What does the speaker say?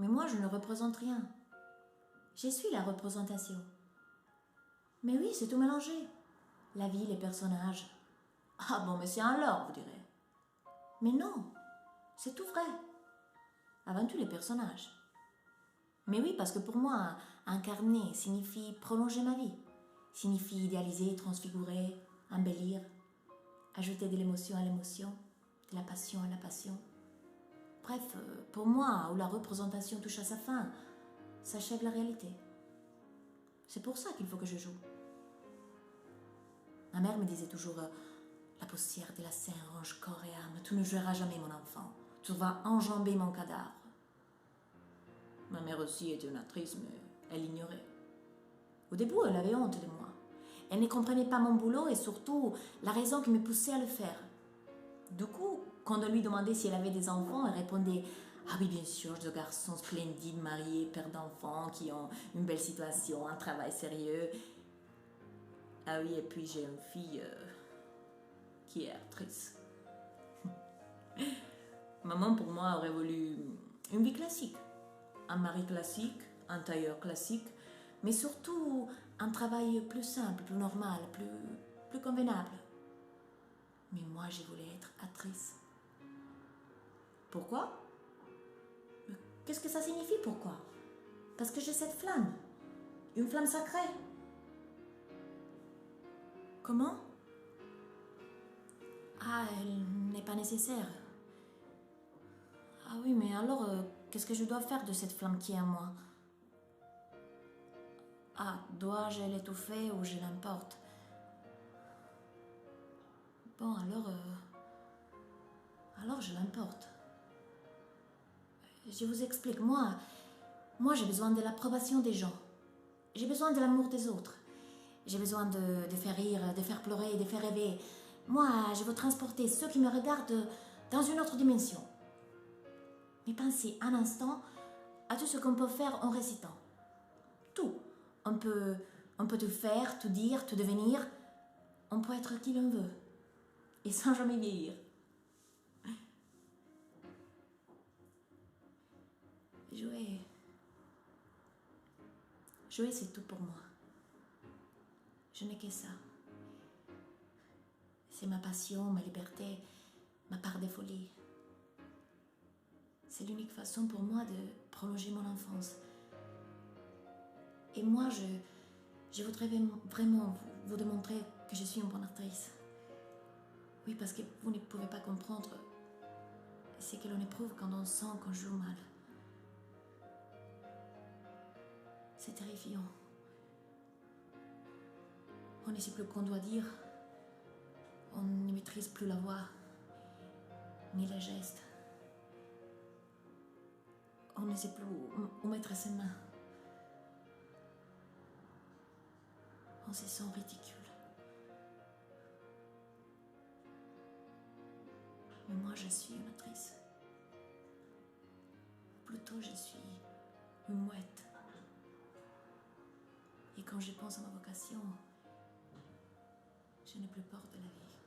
Mais moi, je ne représente rien. Je suis la représentation. Mais oui, c'est tout mélangé. La vie, les personnages. Ah bon, mais c'est un leurre, vous direz. Mais non, c'est tout vrai. Avant tout, les personnages. Mais oui, parce que pour moi, incarner signifie prolonger ma vie. Signifie idéaliser, transfigurer, embellir, ajouter de l'émotion à l'émotion, de la passion à la passion. Bref, pour moi, où la représentation touche à sa fin, s'achève la réalité. C'est pour ça qu'il faut que je joue. Ma mère me disait toujours la poussière de la scène ronge corps et âme. Tu ne joueras jamais, mon enfant. Tu vas enjamber mon cadavre. Ma mère aussi était une actrice, mais elle ignorait. Au début, elle avait honte de moi. Elle ne comprenait pas mon boulot et surtout la raison qui me poussait à le faire. Du coup, quand on lui demandait si elle avait des enfants, elle répondait « Ah oui, bien sûr, j'ai deux garçons splendides, mariés, pères d'enfants, qui ont une belle situation, un travail sérieux. Ah oui, et puis j'ai une fille qui est actrice. » Maman, pour moi, aurait voulu une vie classique. Un mari classique, un tailleur classique, mais surtout un travail plus simple, plus normal, plus convenable. Mais moi, je voulais être actrice. Pourquoi? Qu'est-ce que ça signifie, pourquoi? Parce que j'ai cette flamme, une flamme sacrée. Comment? Ah, elle n'est pas nécessaire. Ah oui, mais alors, qu'est-ce que je dois faire de cette flamme qui est en moi? Ah, dois-je l'étouffer ou je l'emporte? Bon, alors je l'emporte. Je vous explique, moi j'ai besoin de l'approbation des gens. J'ai besoin de l'amour des autres. J'ai besoin de faire rire, de faire pleurer, de faire rêver. Moi, je veux transporter ceux qui me regardent dans une autre dimension. Mais pensez un instant à tout ce qu'on peut faire en récitant. Tout. On peut tout faire, tout dire, tout devenir. On peut être qui l'on veut. Et sans jamais vieillir. Jouer, c'est tout pour moi. Je n'ai que ça. C'est ma passion, ma liberté, ma part de folie. C'est l'unique façon pour moi de prolonger mon enfance. Et moi, je voudrais vraiment vous démontrer que je suis une bonne actrice. Oui, parce que vous ne pouvez pas comprendre ce que l'on éprouve quand on sent qu'on joue mal. C'est terrifiant. On ne sait plus qu'on doit dire. On ne maîtrise plus la voix, ni les gestes. On ne sait plus où mettre ses mains. On se sent ridicule. Mais moi, je suis une actrice. Plutôt, je suis une mouette. Et quand je pense à ma vocation, je n'ai plus peur de la vie.